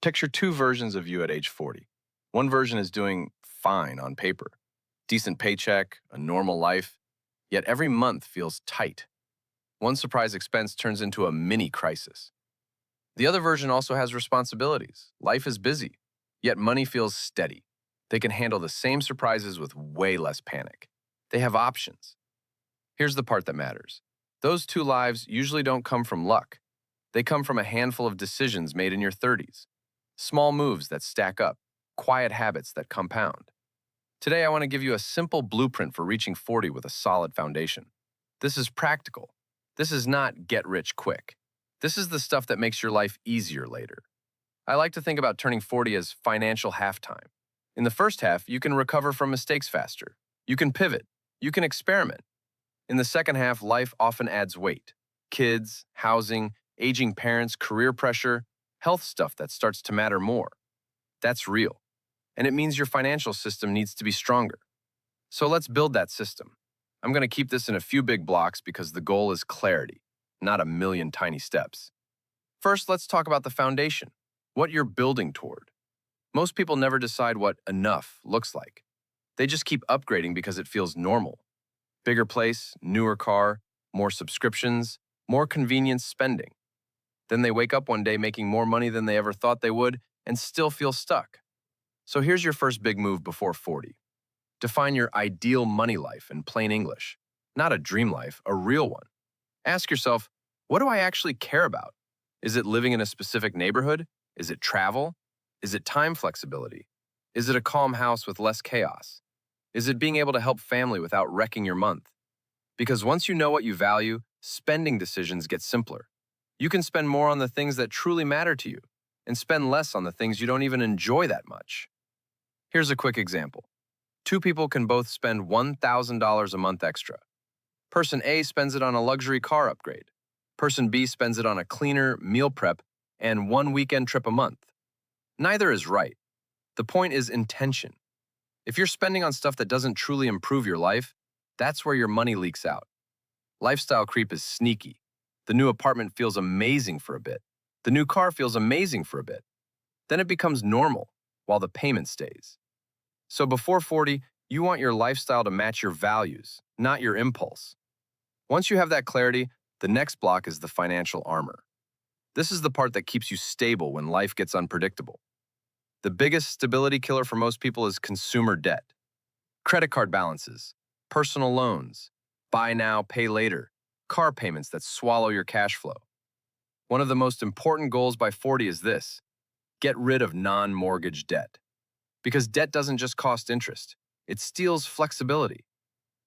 Picture two versions of you at age 40. One version is doing fine on paper, decent paycheck, a normal life, yet every month feels tight. One surprise expense turns into a mini crisis. The other version also has responsibilities. Life is busy, yet money feels steady. They can handle the same surprises with way less panic. They have options. Here's the part that matters. Those two lives usually don't come from luck. They come from a handful of decisions made in your 30s. Small moves that stack up, quiet habits that compound. Today, I want to give you a simple blueprint for reaching 40 with a solid foundation. This is practical. This is not get rich quick. This is the stuff that makes your life easier later. I like to think about turning 40 as financial halftime. In the first half, you can recover from mistakes faster. You can pivot. You can experiment. In the second half, life often adds weight. Kids, housing, aging parents, career pressure, health stuff that starts to matter more. That's real. And it means your financial system needs to be stronger. So let's build that system. I'm going to keep this in a few big blocks because the goal is clarity, not a million tiny steps. First, let's talk about the foundation, what you're building toward. Most people never decide what enough looks like. They just keep upgrading because it feels normal. Bigger place, newer car, more subscriptions, more convenience spending. Then they wake up one day making more money than they ever thought they would and still feel stuck. So here's your first big move before 40. Define your ideal money life in plain English. Not a dream life, a real one. Ask yourself, what do I actually care about? Is it living in a specific neighborhood? Is it travel? Is it time flexibility? Is it a calm house with less chaos? Is it being able to help family without wrecking your month? Because once you know what you value, spending decisions get simpler. You can spend more on the things that truly matter to you and spend less on the things you don't even enjoy that much. Here's a quick example. Two people can both spend $1,000 a month extra. Person A spends it on a luxury car upgrade. Person B spends it on a cleaner, meal prep, and one weekend trip a month. Neither is right. The point is intention. If you're spending on stuff that doesn't truly improve your life, that's where your money leaks out. Lifestyle creep is sneaky. The new apartment feels amazing for a bit. The new car feels amazing for a bit. Then it becomes normal, while the payment stays. So before 40, you want your lifestyle to match your values, not your impulse. Once you have that clarity, the next block is the financial armor. This is the part that keeps you stable when life gets unpredictable. The biggest stability killer for most people is consumer debt. Credit card balances, personal loans, buy now, pay later, car payments that swallow your cash flow. One of the most important goals by 40 is this: get rid of non-mortgage debt. Because debt doesn't just cost interest, it steals flexibility.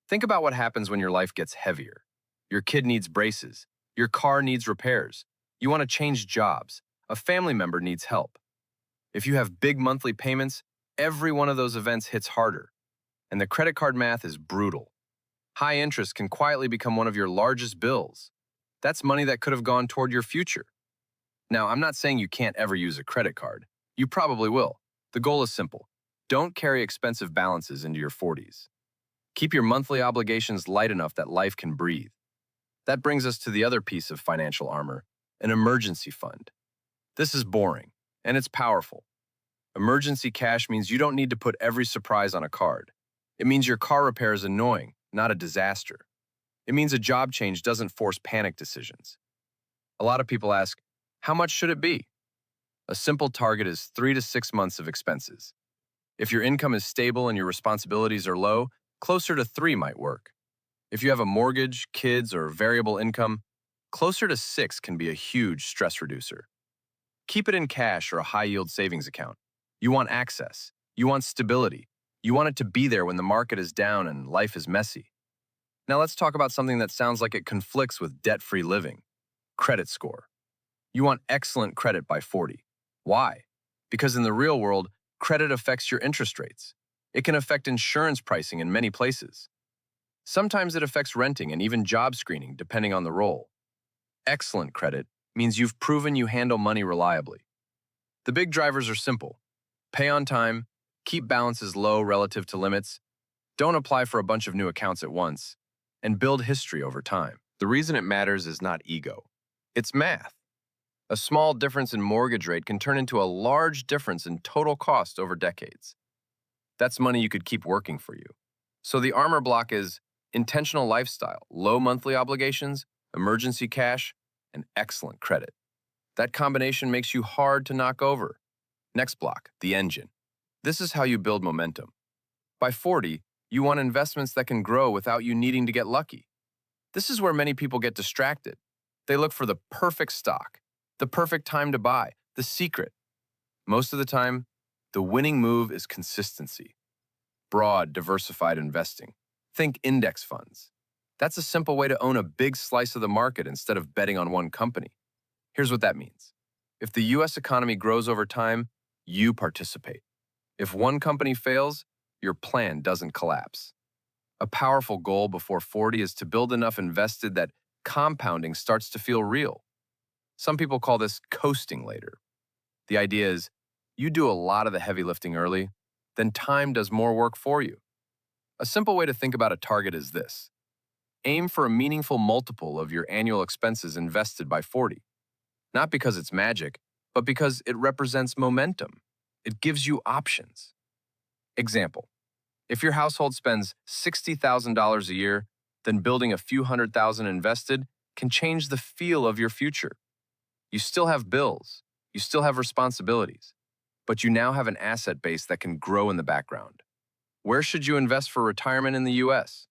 Think about what happens when your life gets heavier. Your kid needs braces, your car needs repairs, you want to change jobs, a family member needs help. If you have big monthly payments, every one of those events hits harder. And the credit card math is brutal. High interest can quietly become one of your largest bills. That's money that could have gone toward your future. Now, I'm not saying you can't ever use a credit card. You probably will. The goal is simple. Don't carry expensive balances into your 40s. Keep your monthly obligations light enough that life can breathe. That brings us to the other piece of financial armor, an emergency fund. This is boring, and it's powerful. Emergency cash means you don't need to put every surprise on a card. It means your car repair is annoying, not a disaster. It means a job change doesn't force panic decisions. A lot of people ask, how much should it be? A simple target is 3 to 6 months of expenses. If your income is stable and your responsibilities are low, closer to 3 might work. If you have a mortgage, kids, or variable income, closer to 6 can be a huge stress reducer. Keep it in cash or a high-yield savings account. You want access. You want stability. You want it to be there when the market is down and life is messy. Now let's talk about something that sounds like it conflicts with debt-free living: credit score. You want excellent credit by 40. Why? Because in the real world, credit affects your interest rates. It can affect insurance pricing in many places. Sometimes it affects renting and even job screening, depending on the role. Excellent credit means you've proven you handle money reliably. The big drivers are simple. Pay on time, keep balances low relative to limits, don't apply for a bunch of new accounts at once, and build history over time. The reason it matters is not ego. It's math. A small difference in mortgage rate can turn into a large difference in total cost over decades. That's money you could keep working for you. So the armor block is intentional lifestyle, low monthly obligations, emergency cash, and excellent credit. That combination makes you hard to knock over. Next block, the engine. This is how you build momentum. By 40, you want investments that can grow without you needing to get lucky. This is where many people get distracted. They look for the perfect stock, the perfect time to buy, the secret. Most of the time, the winning move is consistency. Broad, diversified investing. Think index funds. That's a simple way to own a big slice of the market instead of betting on one company. Here's what that means. If the US economy grows over time, you participate. If one company fails, your plan doesn't collapse. A powerful goal before 40 is to build enough invested that compounding starts to feel real. Some people call this coasting later. The idea is you do a lot of the heavy lifting early, then time does more work for you. A simple way to think about a target is this. Aim for a meaningful multiple of your annual expenses invested by 40. Not because it's magic, but because it represents momentum. It gives you options. Example, if your household spends $60,000 a year, then building a few $100,000 invested can change the feel of your future. You still have bills, you still have responsibilities, but you now have an asset base that can grow in the background. Where should you invest for retirement in the US?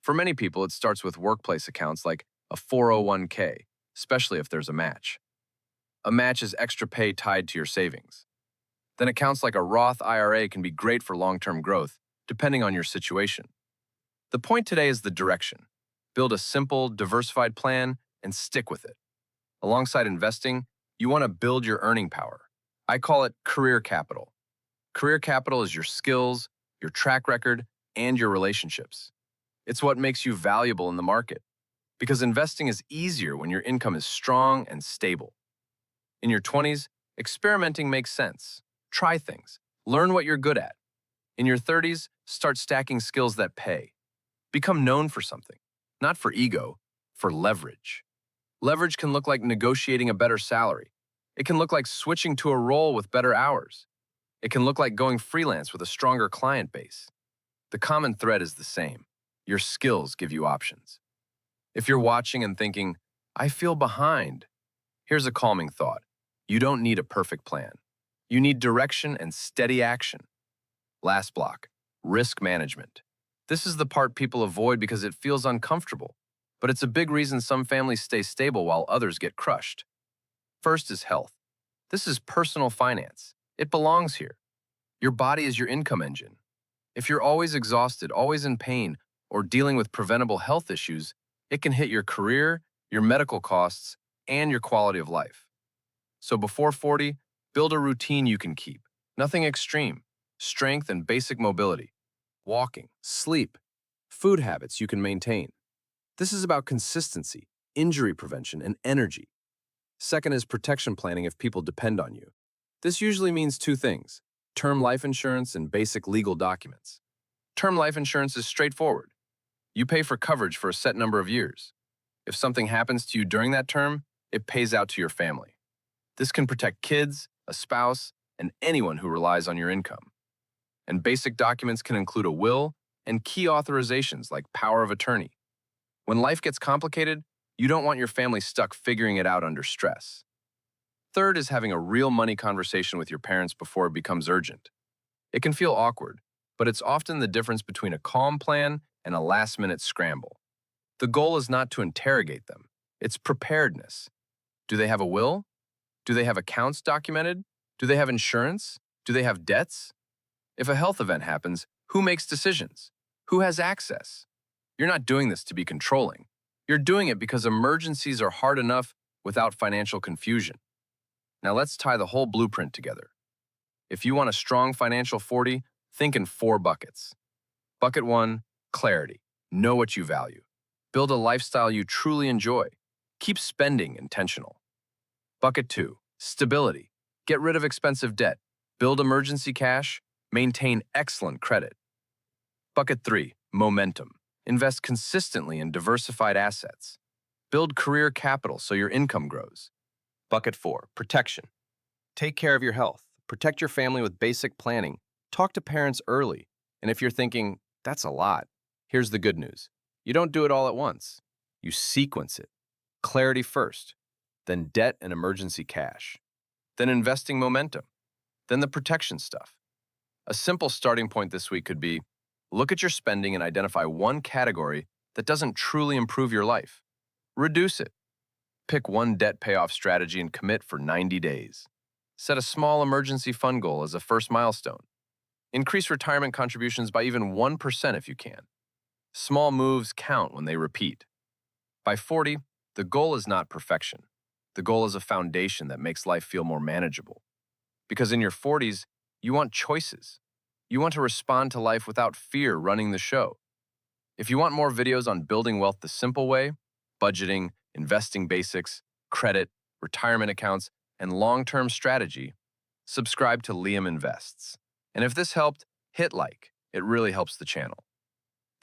For many people, it starts with workplace accounts like a 401k, especially if there's a match. A match is extra pay tied to your savings. Then accounts like a Roth IRA can be great for long-term growth, depending on your situation. The point today is the direction. Build a simple, diversified plan and stick with it. Alongside investing, you want to build your earning power. I call it career capital. Career capital is your skills, your track record, and your relationships. It's what makes you valuable in the market, because investing is easier when your income is strong and stable. In your 20s, experimenting makes sense. Try things. Learn what you're good at. In your 30s, start stacking skills that pay. Become known for something, not for ego, for leverage. Leverage can look like negotiating a better salary. It can look like switching to a role with better hours. It can look like going freelance with a stronger client base. The common thread is the same. Your skills give you options. If you're watching and thinking, I feel behind, here's a calming thought. You don't need a perfect plan. You need direction and steady action. Last block, risk management. This is the part people avoid because it feels uncomfortable, but it's a big reason some families stay stable while others get crushed. First is health. This is personal finance. It belongs here. Your body is your income engine. If you're always exhausted, always in pain, or dealing with preventable health issues, it can hit your career, your medical costs, and your quality of life. So before 40, build a routine you can keep. Nothing extreme. Strength and basic mobility. Walking, sleep, food habits you can maintain. This is about consistency, injury prevention, and energy. Second is protection planning if people depend on you. This usually means two things: term life insurance and basic legal documents. Term life insurance is straightforward. You pay for coverage for a set number of years. If something happens to you during that term, it pays out to your family. This can protect kids, a spouse, and anyone who relies on your income. And basic documents can include a will and key authorizations like power of attorney. When life gets complicated, you don't want your family stuck figuring it out under stress. Third is having a real money conversation with your parents before it becomes urgent. It can feel awkward, but it's often the difference between a calm plan and a last-minute scramble. The goal is not to interrogate them. It's preparedness. Do they have a will? Do they have accounts documented? Do they have insurance? Do they have debts? If a health event happens, who makes decisions? Who has access? You're not doing this to be controlling. You're doing it because emergencies are hard enough without financial confusion. Now let's tie the whole blueprint together. If you want a strong financial 40, think in 4 buckets. Bucket 1, clarity. Know what you value. Build a lifestyle you truly enjoy. Keep spending intentional. Bucket 2, stability. Get rid of expensive debt. Build emergency cash. Maintain excellent credit. Bucket 3, momentum. Invest consistently in diversified assets. Build career capital so your income grows. Bucket 4, protection. Take care of your health. Protect your family with basic planning. Talk to parents early. And if you're thinking, that's a lot, here's the good news. You don't do it all at once. You sequence it. Clarity first, then debt and emergency cash, then investing momentum, then the protection stuff. A simple starting point this week could be, look at your spending and identify one category that doesn't truly improve your life. Reduce it. Pick one debt payoff strategy and commit for 90 days. Set a small emergency fund goal as a first milestone. Increase retirement contributions by even 1% if you can. Small moves count when they repeat. By 40, the goal is not perfection. The goal is a foundation that makes life feel more manageable. Because in your 40s, you want choices. You want to respond to life without fear running the show. If you want more videos on building wealth the simple way, budgeting, investing basics, credit, retirement accounts, and long-term strategy, subscribe to Liam Invests. And if this helped, hit like. It really helps the channel.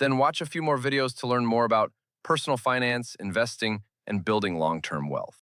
Then watch a few more videos to learn more about personal finance, investing, and building long-term wealth.